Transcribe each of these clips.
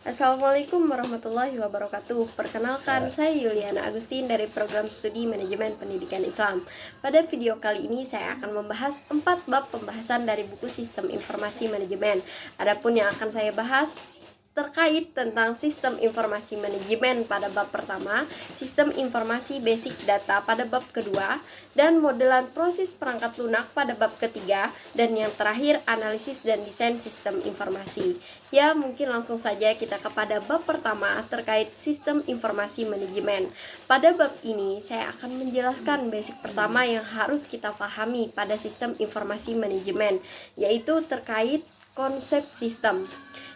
Assalamualaikum warahmatullahi wabarakatuh. Perkenalkan, saya Yuliana Agustin dari Program Studi Manajemen Pendidikan Islam. Pada video kali ini saya akan membahas 4 bab pembahasan dari buku Sistem Informasi Manajemen. Adapun yang akan saya bahas terkait tentang sistem informasi manajemen pada bab pertama, sistem informasi basic data pada bab kedua, dan modelan proses perangkat lunak pada bab ketiga, dan yang terakhir analisis dan desain sistem informasi. Ya, mungkin langsung saja kita kepada bab pertama terkait sistem informasi manajemen. Pada bab ini saya akan menjelaskan basic pertama yang harus kita pahami pada sistem informasi manajemen, yaitu terkait konsep sistem.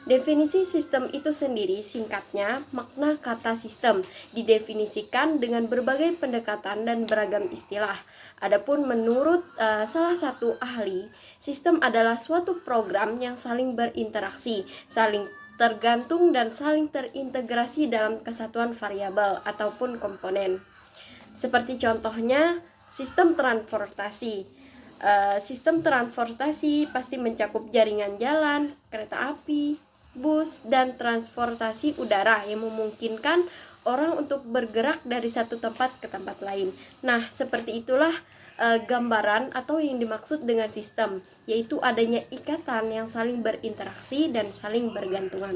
Definisi sistem itu sendiri singkatnya makna kata sistem didefinisikan dengan berbagai pendekatan dan beragam istilah. Adapun menurut salah satu ahli, sistem adalah suatu program yang saling berinteraksi, saling tergantung dan saling terintegrasi dalam kesatuan variabel ataupun komponen. Seperti contohnya sistem transportasi. Sistem transportasi pasti mencakup jaringan jalan, kereta api, bus, dan transportasi udara yang memungkinkan orang untuk bergerak dari satu tempat ke tempat lain. Nah, seperti itulah gambaran atau yang dimaksud dengan sistem, yaitu adanya ikatan yang saling berinteraksi dan saling bergantungan.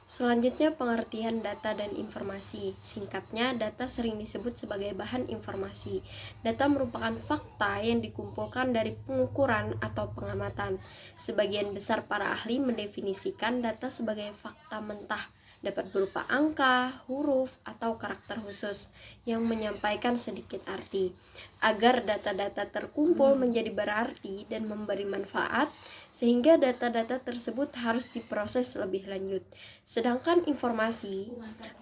Selanjutnya, pengertian data dan informasi. Singkatnya, data sering disebut sebagai bahan informasi. Data merupakan fakta yang dikumpulkan dari pengukuran atau pengamatan. Sebagian besar para ahli mendefinisikan data sebagai fakta mentah, dapat berupa angka, huruf, atau karakter khusus yang menyampaikan sedikit arti. Agar data-data terkumpul menjadi berarti dan memberi manfaat, sehingga data-data tersebut harus diproses lebih lanjut. Sedangkan informasi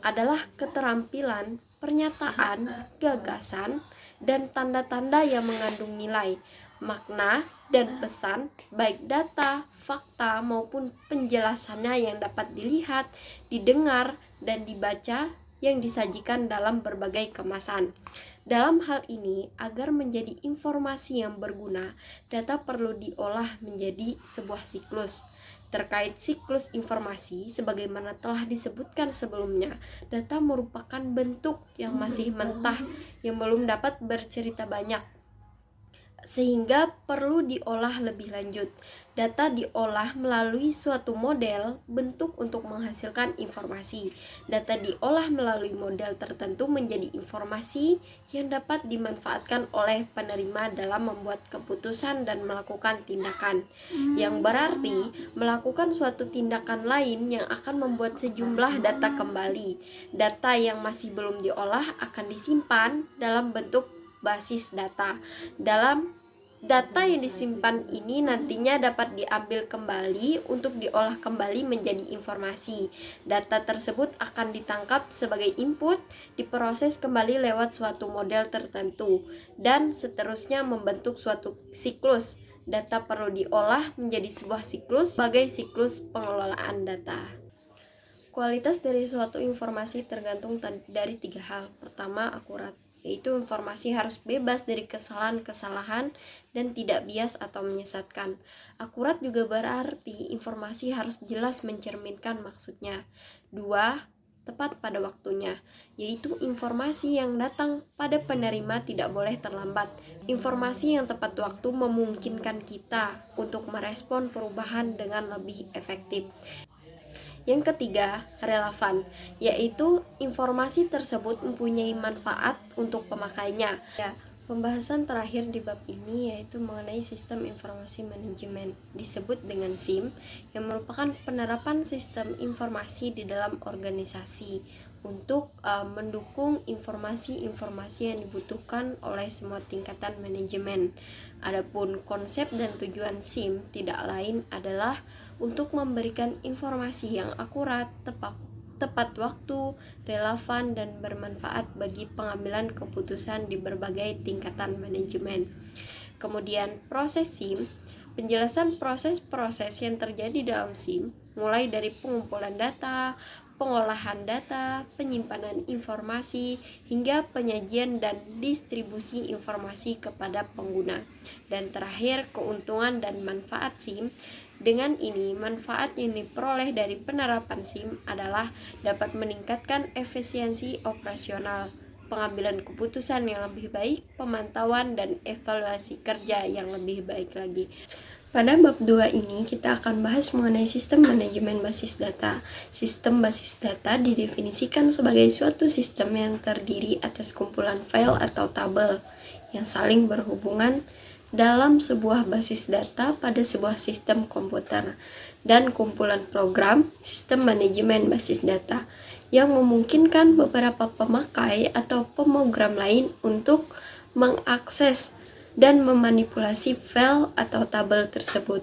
adalah keterampilan, pernyataan, gagasan, dan tanda-tanda yang mengandung nilai, makna, dan pesan, baik data, fakta, maupun penjelasannya yang dapat dilihat, didengar, dan dibaca yang disajikan dalam berbagai kemasan. Dalam hal ini, agar menjadi informasi yang berguna, data perlu diolah menjadi sebuah siklus. Terkait siklus informasi, sebagaimana telah disebutkan sebelumnya, data merupakan bentuk yang masih mentah, yang belum dapat bercerita banyak, sehingga perlu diolah lebih lanjut. Data diolah melalui suatu model bentuk untuk menghasilkan informasi. Data diolah melalui model tertentu menjadi informasi yang dapat dimanfaatkan oleh penerima dalam membuat keputusan dan melakukan tindakan, yang berarti melakukan suatu tindakan lain yang akan membuat sejumlah data kembali. Data yang masih belum diolah akan disimpan dalam bentuk basis data. Dalam data yang disimpan ini nantinya dapat diambil kembali untuk diolah kembali menjadi informasi. Data tersebut akan ditangkap sebagai input, diproses kembali lewat suatu model tertentu, dan seterusnya membentuk suatu siklus. Data perlu diolah menjadi sebuah siklus sebagai siklus pengelolaan data. Kualitas dari suatu informasi tergantung dari 3 hal. Pertama, akurat, yaitu informasi harus bebas dari kesalahan-kesalahan dan tidak bias atau menyesatkan. Akurat juga berarti informasi harus jelas mencerminkan maksudnya. 2, tepat pada waktunya, yaitu informasi yang datang pada penerima tidak boleh terlambat. Informasi yang tepat waktu memungkinkan kita untuk merespon perubahan dengan lebih efektif. Yang ketiga, relevan, yaitu informasi tersebut mempunyai manfaat untuk pemakainya. Ya, pembahasan terakhir di bab ini yaitu mengenai sistem informasi manajemen, disebut dengan SIM, yang merupakan penerapan sistem informasi di dalam organisasi untuk mendukung informasi-informasi yang dibutuhkan oleh semua tingkatan manajemen. Adapun konsep dan tujuan SIM tidak lain adalah untuk memberikan informasi yang akurat, tepat waktu, relevan, dan bermanfaat bagi pengambilan keputusan di berbagai tingkatan manajemen. Kemudian proses SIM, penjelasan proses-proses yang terjadi dalam SIM, mulai dari pengumpulan data, pengolahan data, penyimpanan informasi, hingga penyajian dan distribusi informasi kepada pengguna. Dan terakhir, keuntungan dan manfaat SIM. Dengan ini, manfaat yang diperoleh dari penerapan SIM adalah dapat meningkatkan efisiensi operasional, pengambilan keputusan yang lebih baik, pemantauan dan evaluasi kerja yang lebih baik lagi. Pada bab 2 ini kita akan bahas mengenai sistem manajemen basis data. Sistem basis data didefinisikan sebagai suatu sistem yang terdiri atas kumpulan file atau tabel yang saling berhubungan dalam sebuah basis data pada sebuah sistem komputer, dan kumpulan program sistem manajemen basis data yang memungkinkan beberapa pemakai atau pemrogram lain untuk mengakses dan memanipulasi file atau tabel tersebut.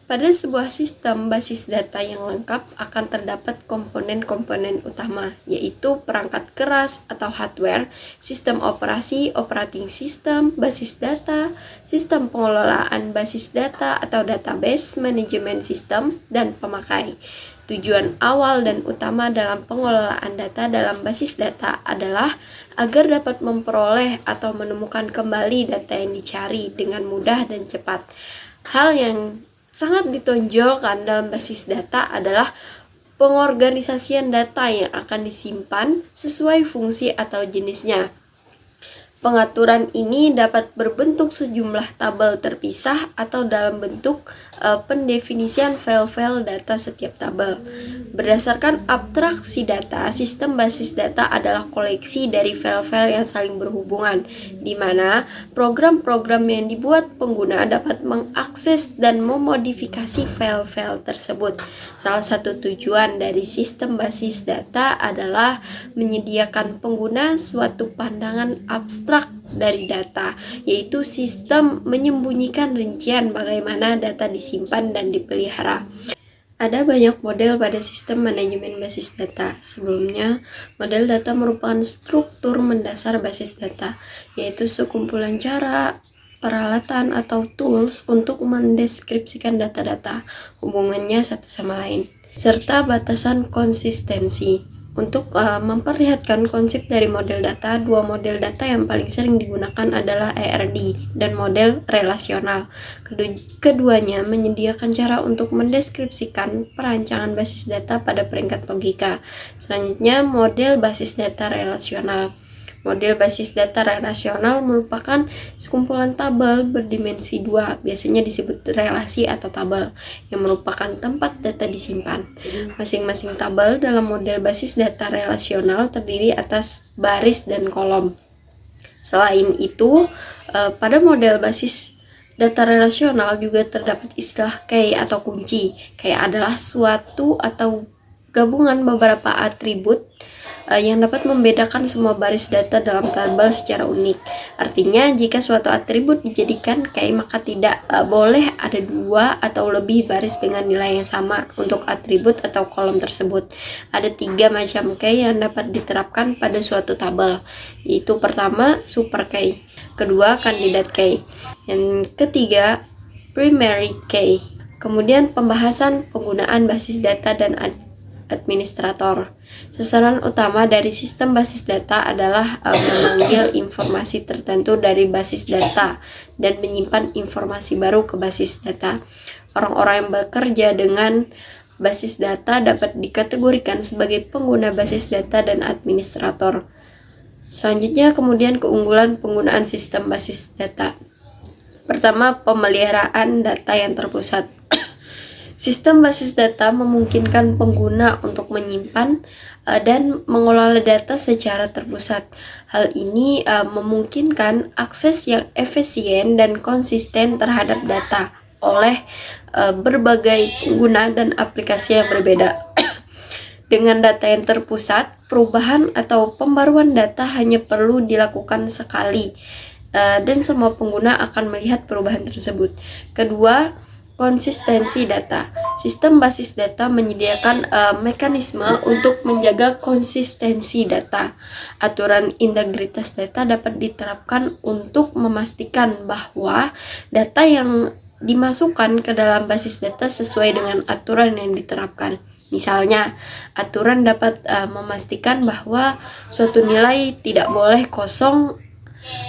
Pada sebuah sistem basis data yang lengkap akan terdapat komponen-komponen utama, yaitu perangkat keras atau hardware, sistem operasi, operating system, basis data, sistem pengelolaan basis data atau database, manajemen sistem, dan pemakai. Tujuan awal dan utama dalam pengelolaan data dalam basis data adalah agar dapat memperoleh atau menemukan kembali data yang dicari dengan mudah dan cepat. Hal yang sangat ditonjolkan dalam basis data adalah pengorganisasian data yang akan disimpan sesuai fungsi atau jenisnya. Pengaturan ini dapat berbentuk sejumlah tabel terpisah atau dalam bentuk pendefinisian file-file data setiap tabel. Berdasarkan abstraksi data, sistem basis data adalah koleksi dari file-file yang saling berhubungan, di mana program-program yang dibuat pengguna dapat mengakses dan memodifikasi file-file tersebut. Salah satu tujuan dari sistem basis data adalah menyediakan pengguna suatu pandangan abstrak dari data, yaitu sistem menyembunyikan rincian bagaimana data disimpan dan dipelihara. Ada banyak model pada sistem manajemen basis data. Sebelumnya, model data merupakan struktur mendasar basis data, yaitu sekumpulan cara, peralatan, atau tools untuk mendeskripsikan data-data, hubungannya satu sama lain, serta batasan konsistensi. Untuk memperlihatkan konsep dari model data, dua model data yang paling sering digunakan adalah ERD dan model relasional. Keduanya menyediakan cara untuk mendeskripsikan perancangan basis data pada peringkat logika. Selanjutnya, model basis data relasional. Model basis data relasional merupakan sekumpulan tabel berdimensi 2, biasanya disebut relasi atau tabel, yang merupakan tempat data disimpan. Masing-masing tabel dalam model basis data relasional terdiri atas baris dan kolom. Selain itu, pada model basis data relasional juga terdapat istilah key atau kunci. Key adalah suatu atau gabungan beberapa atribut yang dapat membedakan semua baris data dalam tabel secara unik. Artinya, jika suatu atribut dijadikan key, maka tidak boleh ada dua atau lebih baris dengan nilai yang sama untuk atribut atau kolom tersebut. Ada 3 macam key yang dapat diterapkan pada suatu tabel, yaitu pertama, super key, kedua, candidate key, yang ketiga, primary key. Kemudian pembahasan penggunaan basis data dan administrator. Sasaran utama dari sistem basis data adalah memanggil informasi tertentu dari basis data dan menyimpan informasi baru ke basis data. Orang-orang yang bekerja dengan basis data dapat dikategorikan sebagai pengguna basis data dan administrator. Selanjutnya, kemudian keunggulan penggunaan sistem basis data. Pertama, pemeliharaan data yang terpusat. Sistem basis data memungkinkan pengguna untuk menyimpan dan mengelola data secara terpusat. Hal ini memungkinkan akses yang efisien dan konsisten terhadap data oleh berbagai pengguna dan aplikasi yang berbeda. Dengan data yang terpusat, perubahan atau pembaruan data hanya perlu dilakukan sekali dan semua pengguna akan melihat perubahan tersebut. Kedua, konsistensi data. Sistem basis data menyediakan mekanisme untuk menjaga konsistensi data. Aturan integritas data dapat diterapkan untuk memastikan bahwa data yang dimasukkan ke dalam basis data sesuai dengan aturan yang diterapkan. Misalnya, aturan dapat memastikan bahwa suatu nilai tidak boleh kosong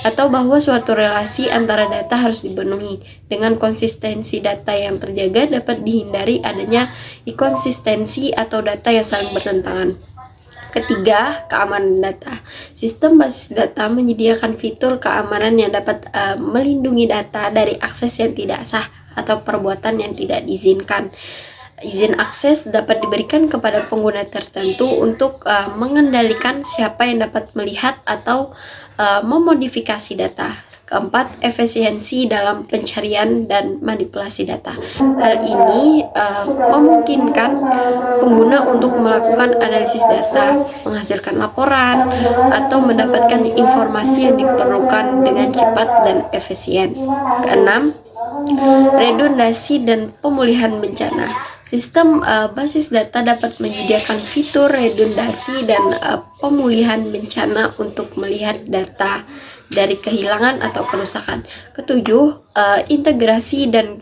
atau bahwa suatu relasi antara data harus dipenuhi. Dengan konsistensi data yang terjaga dapat dihindari adanya inkonsistensi atau data yang saling bertentangan. Ketiga, keamanan data. Sistem basis data menyediakan fitur keamanan yang dapat melindungi data dari akses yang tidak sah atau perbuatan yang tidak diizinkan. Izin akses dapat diberikan kepada pengguna tertentu untuk mengendalikan siapa yang dapat melihat atau memodifikasi data. Keempat, efisiensi dalam pencarian dan manipulasi data. Hal ini memungkinkan pengguna untuk melakukan analisis data, menghasilkan laporan, atau mendapatkan informasi yang diperlukan dengan cepat dan efisien. Keenam, redundasi dan pemulihan bencana. Sistem basis data dapat menyediakan fitur redundasi dan pemulihan bencana untuk melihat data dari kehilangan atau kerusakan. Ketujuh, integrasi dan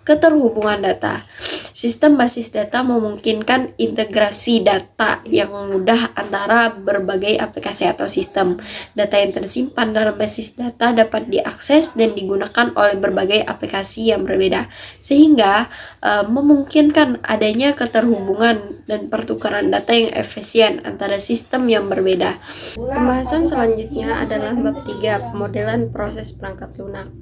keterhubungan data. Sistem basis data memungkinkan integrasi data yang mudah antara berbagai aplikasi atau sistem. Data yang tersimpan dalam basis data dapat diakses dan digunakan oleh berbagai aplikasi yang berbeda, sehingga memungkinkan adanya keterhubungan dan pertukaran data yang efisien antara sistem yang berbeda. Pembahasan selanjutnya adalah bab 3, pemodelan proses perangkat lunak.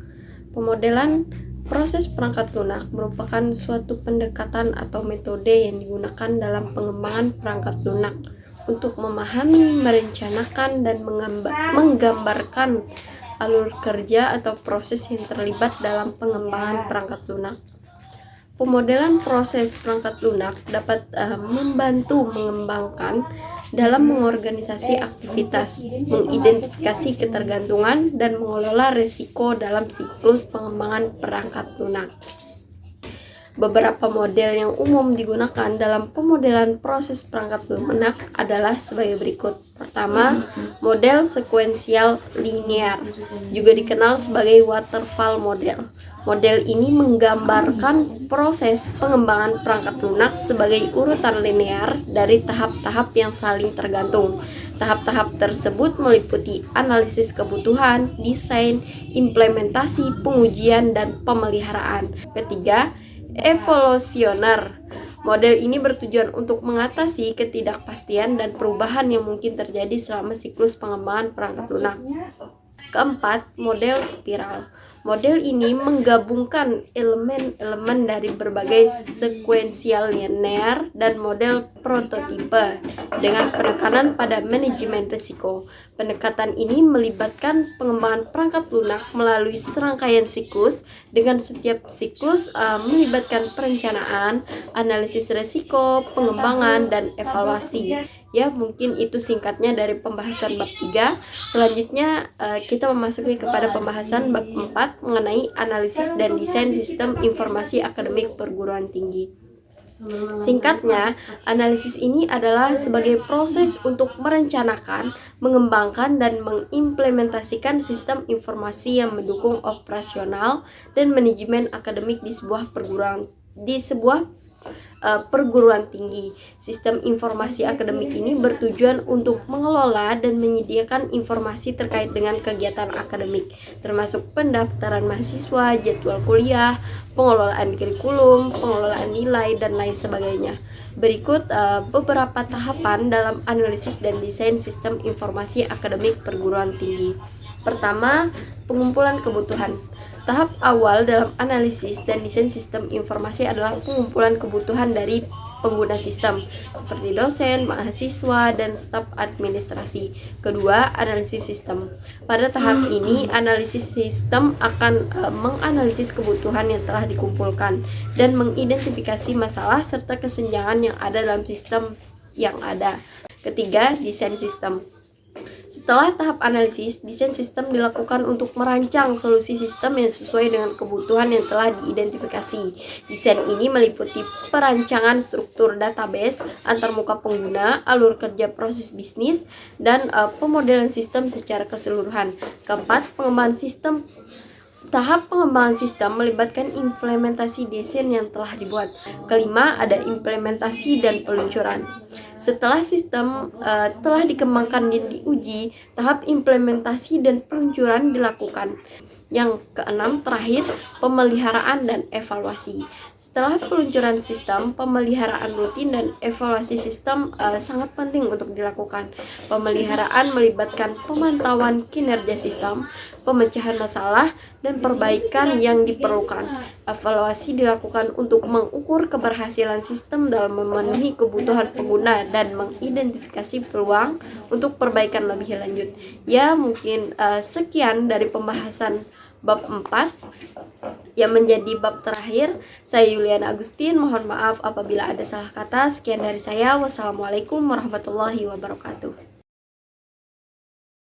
Pemodelan proses perangkat lunak merupakan suatu pendekatan atau metode yang digunakan dalam pengembangan perangkat lunak untuk memahami, merencanakan, dan menggambarkan alur kerja atau proses yang terlibat dalam pengembangan perangkat lunak. Pemodelan proses perangkat lunak dapat membantu mengembangkan dalam mengorganisasi aktivitas, mengidentifikasi ketergantungan, dan mengelola risiko dalam siklus pengembangan perangkat lunak. Beberapa model yang umum digunakan dalam pemodelan proses perangkat lunak adalah sebagai berikut. Pertama, model sekuensial linear, juga dikenal sebagai waterfall model. Model ini menggambarkan proses pengembangan perangkat lunak sebagai urutan linear dari tahap-tahap yang saling tergantung. Tahap-tahap tersebut meliputi analisis kebutuhan, desain, implementasi, pengujian, dan pemeliharaan. Ketiga, evolusioner. Model ini bertujuan untuk mengatasi ketidakpastian dan perubahan yang mungkin terjadi selama siklus pengembangan perangkat lunak. Keempat, model spiral. Model ini menggabungkan elemen-elemen dari berbagai sekuensial linear dan model prototipe dengan penekanan pada manajemen risiko. Pendekatan ini melibatkan pengembangan perangkat lunak melalui serangkaian siklus, dengan setiap siklus melibatkan perencanaan, analisis risiko, pengembangan, dan evaluasi. Ya, mungkin itu singkatnya dari pembahasan bab 3. Selanjutnya kita memasuki kepada pembahasan bab 4 mengenai analisis dan desain sistem informasi akademik perguruan tinggi. Singkatnya, analisis ini adalah sebagai proses untuk merencanakan, mengembangkan, dan mengimplementasikan sistem informasi yang mendukung operasional dan manajemen akademik di sebuah perguruan tinggi. Sistem informasi akademik ini bertujuan untuk mengelola dan menyediakan informasi terkait dengan kegiatan akademik, termasuk pendaftaran mahasiswa, jadwal kuliah, pengelolaan kurikulum, pengelolaan nilai, dan lain sebagainya. Berikut beberapa tahapan dalam analisis dan desain sistem informasi akademik perguruan tinggi. Pertama, pengumpulan kebutuhan. Tahap awal dalam analisis dan desain sistem informasi adalah pengumpulan kebutuhan dari pengguna sistem, seperti dosen, mahasiswa, dan staf administrasi. Kedua, analisis sistem. Pada tahap ini, analisis sistem akan menganalisis kebutuhan yang telah dikumpulkan dan mengidentifikasi masalah serta kesenjangan yang ada dalam sistem yang ada. Ketiga, desain sistem. Setelah tahap analisis, desain sistem dilakukan untuk merancang solusi sistem yang sesuai dengan kebutuhan yang telah diidentifikasi. Desain ini meliputi perancangan struktur database, antarmuka pengguna, alur kerja proses bisnis, dan pemodelan sistem secara keseluruhan. Keempat, pengembangan sistem. Tahap pengembangan sistem melibatkan implementasi desain yang telah dibuat. Kelima, ada implementasi dan peluncuran. Setelah sistem telah dikembangkan dan diuji, tahap implementasi dan peluncuran dilakukan. Yang keenam, terakhir, pemeliharaan dan evaluasi. Setelah peluncuran sistem, pemeliharaan rutin dan evaluasi sistem sangat penting untuk dilakukan. Pemeliharaan melibatkan pemantauan kinerja sistem, pemecahan masalah, dan perbaikan yang diperlukan. Evaluasi dilakukan untuk mengukur keberhasilan sistem dalam memenuhi kebutuhan pengguna dan mengidentifikasi peluang untuk perbaikan lebih lanjut. Ya, mungkin sekian dari pembahasan bab 4 yang menjadi bab terakhir. Saya Yuliana Agustin, mohon maaf apabila ada salah kata. Sekian dari saya. Wassalamualaikum warahmatullahi wabarakatuh.